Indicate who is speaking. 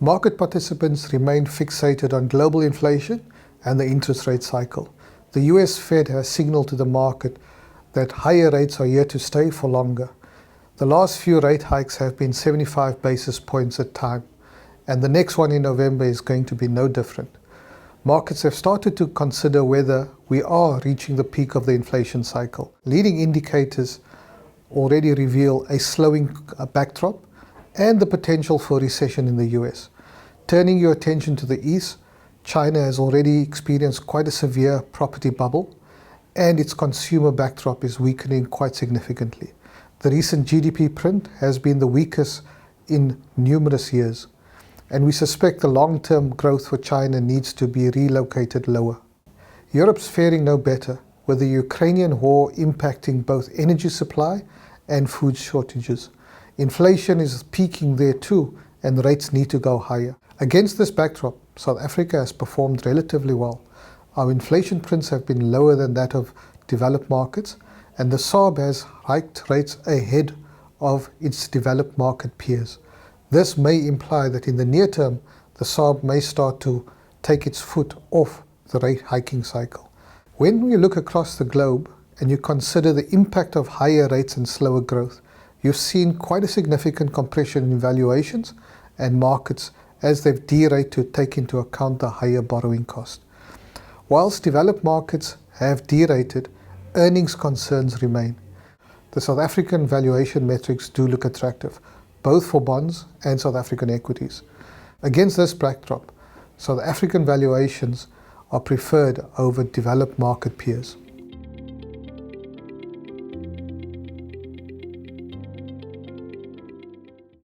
Speaker 1: Market participants remain fixated on global inflation and the interest rate cycle. The US Fed has signaled to the market that higher rates are here to stay for longer. The last few rate hikes have been 75 basis points a time, and the next one in November is going to be no different. Markets have started to consider whether we are reaching the peak of the inflation cycle. Leading indicators already reveal a slowing backdrop and the potential for recession in the US. Turning your attention to the east, China has already experienced quite a severe property bubble, and its consumer backdrop is weakening quite significantly. The recent GDP print has been the weakest in numerous years, and we suspect the long-term growth for China needs to be relocated lower. Europe's faring no better, with the Ukrainian war impacting both energy supply and food shortages. Inflation is peaking there too, and rates need to go higher. Against this backdrop, South Africa has performed relatively well. Our inflation prints have been lower than that of developed markets, and the SARB has hiked rates ahead of its developed market peers. This may imply that in the near term, the SARB may start to take its foot off the rate hiking cycle. When we look across the globe and you consider the impact of higher rates and slower growth, you've seen quite a significant compression in valuations and markets as they've derated to take into account the higher borrowing cost. Whilst developed markets have derated, earnings concerns remain. The South African valuation metrics do look attractive, both for bonds and South African equities. Against this backdrop, South African valuations are preferred over developed market peers.